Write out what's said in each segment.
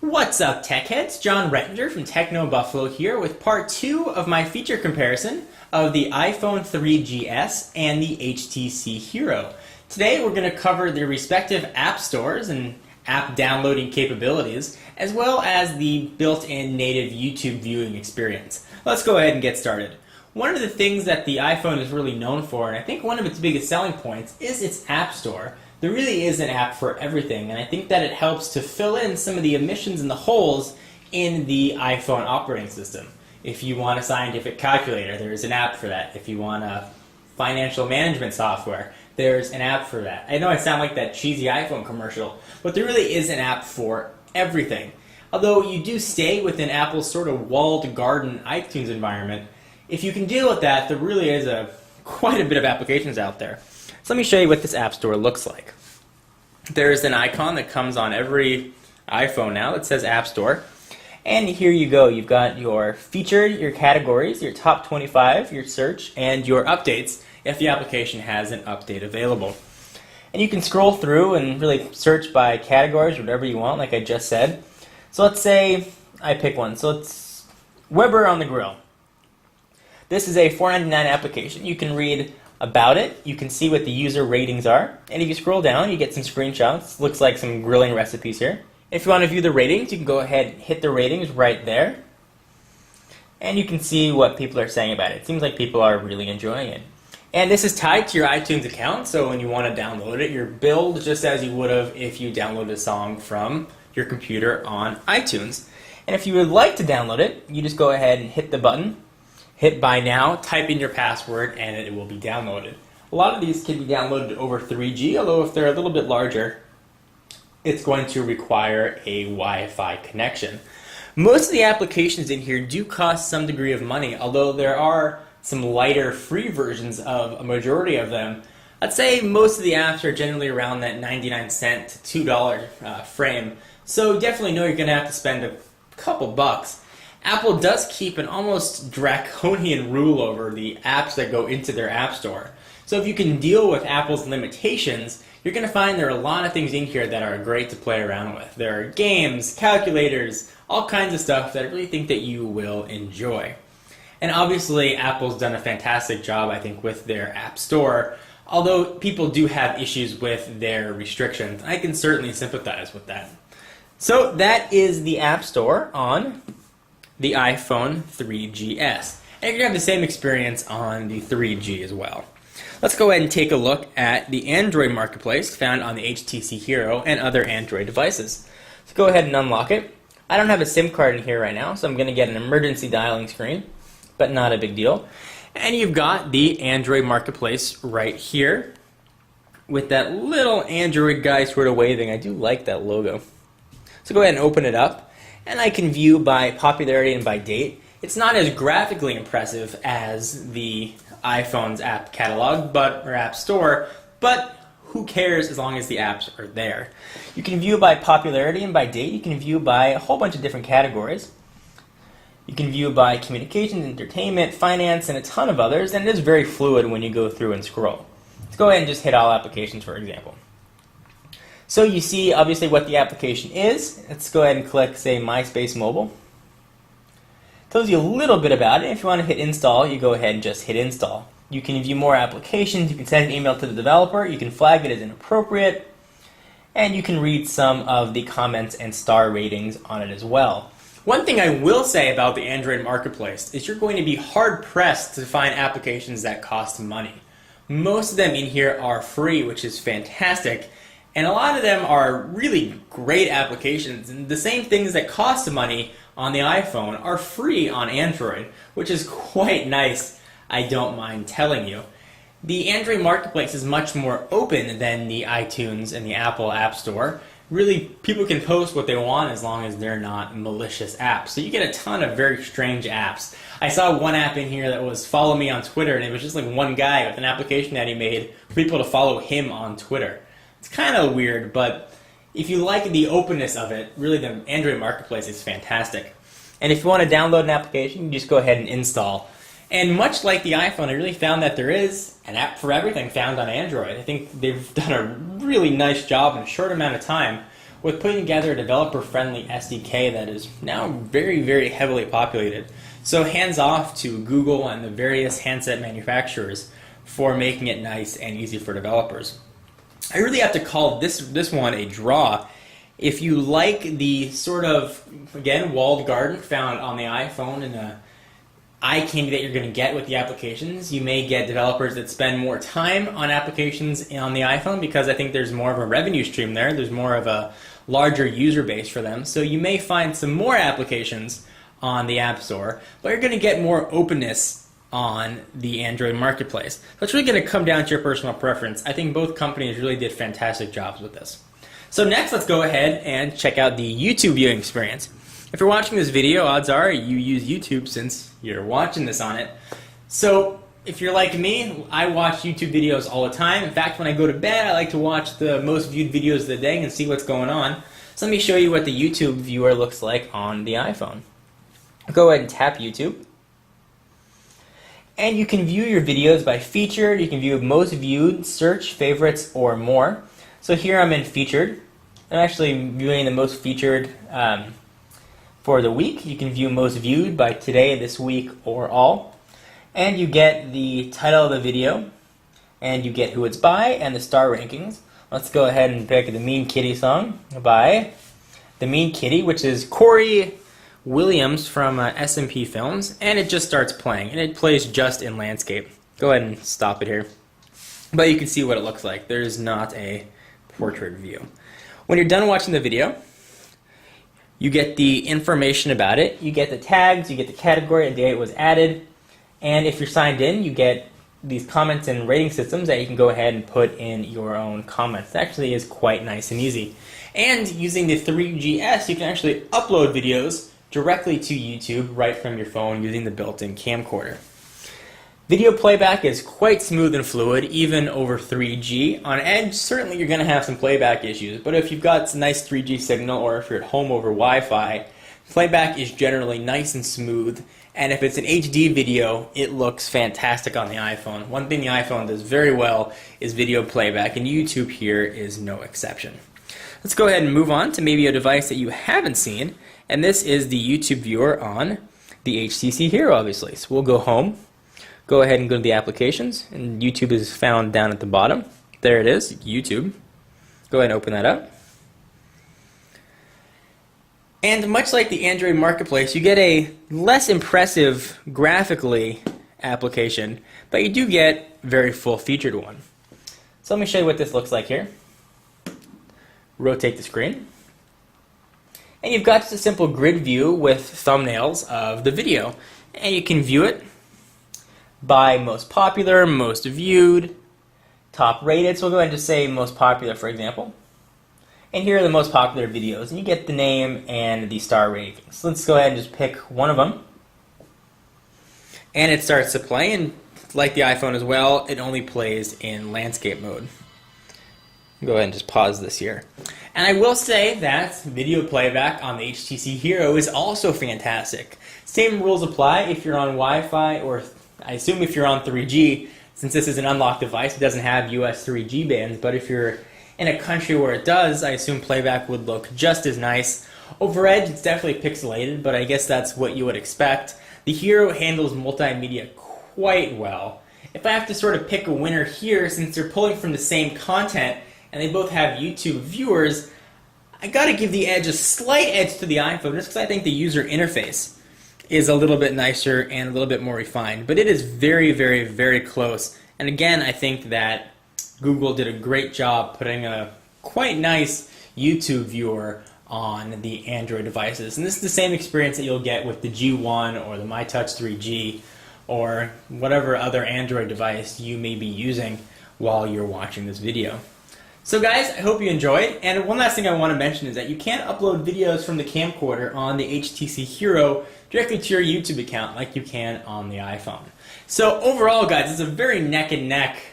What's up, tech heads? John Rettinger from Techno Buffalo here with part 2 of my feature comparison of the iPhone 3GS and the HTC Hero. Today we're going to cover their respective app stores and app downloading capabilities, as well as the built-in native YouTube viewing experience. Let's go ahead and get started. One of the things that the iPhone is really known for, and I think one of its biggest selling points, is its app store. There really is an app for everything, and I think that it helps to fill in some of the omissions and the holes in the iPhone operating system. If you want a scientific calculator, there's an app for that. If you want a financial management software, there's an app for that. I know I sound like that cheesy iPhone commercial, but there really is an app for everything. Although you do stay within Apple's sort of walled garden iTunes environment, if you can deal with that, there really is quite a bit of applications out there. So let me show you what this App Store looks like. There's an icon that comes on every iPhone now that says App Store. And here you go. You've got your featured, your categories, your top 25, your search, and your updates if the application has an update available. And you can scroll through and really search by categories, whatever you want, like I just said. So let's say I pick one. So it's Weber on the Grill. This is a $4.99 application. You can read about it, you can see what the user ratings are, and if you scroll down you get some screenshots. Looks like some grilling recipes here. If you want to view the ratings, you can go ahead and hit the ratings right there, and you can see what people are saying about it. It seems like people are really enjoying it. And this is tied to your iTunes account, so when you want to download it, you're billed just as you would have if you downloaded a song from your computer on iTunes. And if you would like to download it, you just go ahead and hit the button, hit buy now, type in your password, and it will be downloaded. A lot of these can be downloaded over 3G, although if they're a little bit larger, it's going to require a Wi-Fi connection. Most of the applications in here do cost some degree of money, although there are some lighter free versions of a majority of them. I'd say most of the apps are generally around that 99-cent to $2 frame, so definitely know you're going to have to spend a couple bucks. Apple does keep an almost draconian rule over the apps that go into their App Store. So if you can deal with Apple's limitations, you're going to find there are a lot of things in here that are great to play around with. There are games, calculators, all kinds of stuff that I really think that you will enjoy. And obviously, Apple's done a fantastic job, I think, with their App Store, although people do have issues with their restrictions. I can certainly sympathize with that. So that is the App Store on the iPhone 3GS. And you're going to have the same experience on the 3G as well. Let's go ahead and take a look at the Android marketplace found on the HTC Hero and other Android devices. So go ahead and unlock it. I don't have a SIM card in here right now, so I'm going to get an emergency dialing screen, but not a big deal. And you've got the Android marketplace right here with that little Android guy sort of waving. I do like that logo. So go ahead and open it up. And I can view by popularity and by date. It's not as graphically impressive as the iPhone's app catalog or app store, but who cares as long as the apps are there. You can view by popularity and by date. You can view by a whole bunch of different categories. You can view by communications, entertainment, finance, and a ton of others, and it is very fluid when you go through and scroll. Let's go ahead and just hit all applications, for example. So you see, obviously, what the application is. Let's go ahead and click, say, MySpace Mobile. Tells you a little bit about it. If you want to hit install, you go ahead and just hit install. You can view more applications. You can send an email to the developer. You can flag it as inappropriate. And you can read some of the comments and star ratings on it as well. One thing I will say about the Android marketplace is you're going to be hard-pressed to find applications that cost money. Most of them in here are free, which is fantastic. And a lot of them are really great applications, and the same things that cost money on the iPhone are free on Android, which is quite nice, I don't mind telling you. The Android marketplace is much more open than the iTunes and the Apple App Store. Really, people can post what they want as long as they're not malicious apps. So you get a ton of very strange apps. I saw one app in here that was follow me on Twitter, and it was just like one guy with an application that he made for people to follow him on Twitter. It's kind of weird, but if you like the openness of it, really the Android marketplace is fantastic. And if you want to download an application, you just go ahead and install. And much like the iPhone, I really found that there is an app for everything found on Android. I think they've done a really nice job in a short amount of time with putting together a developer-friendly SDK that is now very, very heavily populated. So hands off to Google and the various handset manufacturers for making it nice and easy for developers. I really have to call this one a draw. If you like the sort of, again, walled garden found on the iPhone and the eye candy that you're going to get with the applications, you may get developers that spend more time on applications on the iPhone because I think there's more of a revenue stream there. There's more of a larger user base for them. So you may find some more applications on the App Store, but you're going to get more openness on the Android marketplace. So it's really going to come down to your personal preference. I think both companies really did fantastic jobs with this. So next, let's go ahead and check out the YouTube viewing experience. If you're watching this video, odds are you use YouTube since you're watching this on it. So if you're like me, I watch YouTube videos all the time. In fact, when I go to bed, I like to watch the most viewed videos of the day and see what's going on. So let me show you what the YouTube viewer looks like on the iPhone. Go ahead and tap YouTube. And you can view your videos by featured. You can view most viewed, search, favorites, or more. So here I'm in featured. I'm actually viewing the most featured for the week. You can view most viewed by today, this week, or all. And you get the title of the video, and you get who it's by, and the star rankings. Let's go ahead and pick the Mean Kitty song by The Mean Kitty, which is Corey Williams from S&P Films, and it just starts playing, and it plays just in landscape. Go ahead and stop it here. But you can see what it looks like. There's not a portrait view. When you're done watching the video, you get the information about it. You get the tags, you get the category, and the day it was added. And if you're signed in, you get these comments and rating systems that you can go ahead and put in your own comments. It actually is quite nice and easy. And using the 3GS, you can actually upload videos directly to YouTube right from your phone using the built-in camcorder. Video playback is quite smooth and fluid, even over 3G. On Edge, certainly you're going to have some playback issues, but if you've got a nice 3G signal or if you're at home over Wi-Fi, playback is generally nice and smooth, and if it's an HD video, it looks fantastic on the iPhone. One thing the iPhone does very well is video playback, and YouTube here is no exception. Let's go ahead and move on to maybe a device that you haven't seen, and this is the YouTube viewer on the HTC Hero, obviously. So we'll go home. Go ahead and go to the applications, and YouTube is found down at the bottom. There it is, YouTube. Go ahead and open that up. And much like the Android marketplace, you get a less impressive graphically application, but you do get a very full-featured one. So let me show you what this looks like here. Rotate the screen. And you've got just a simple grid view with thumbnails of the video. And you can view it by most popular, most viewed, top rated. So we'll go ahead and just say most popular, for example. And here are the most popular videos. And you get the name and the star ratings. So let's go ahead and just pick one of them. And it starts to play. And like the iPhone as well, it only plays in landscape mode. Go ahead and just pause this here. And I will say that video playback on the HTC Hero is also fantastic. Same rules apply if you're on Wi-Fi, or I assume if you're on 3G, since this is an unlocked device, it doesn't have US 3G bands, but if you're in a country where it does, I assume playback would look just as nice. Over Edge, it's definitely pixelated, but I guess that's what you would expect. The Hero handles multimedia quite well. If I have to sort of pick a winner here, since they're pulling from the same content, and they both have YouTube viewers, I gotta give the Edge a slight edge to the iPhone, just because I think the user interface is a little bit nicer and a little bit more refined. But it is very, very, very close. And again, I think that Google did a great job putting a quite nice YouTube viewer on the Android devices. And this is the same experience that you'll get with the G1 or the MyTouch 3G or whatever other Android device you may be using while you're watching this video. So guys, I hope you enjoyed, and one last thing I want to mention is that you can't upload videos from the camcorder on the HTC Hero directly to your YouTube account like you can on the iPhone. So overall guys, it's a very neck and neck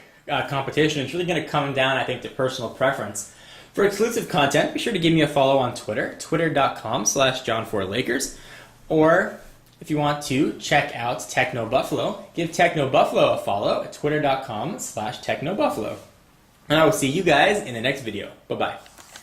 competition. It's really going to come down, I think, to personal preference. For exclusive content, be sure to give me a follow on Twitter, twitter.com/John4Lakers, or if you want to check out Techno Buffalo, give Techno Buffalo a follow at twitter.com/TechnoBuffalo. And I will see you guys in the next video. Bye-bye.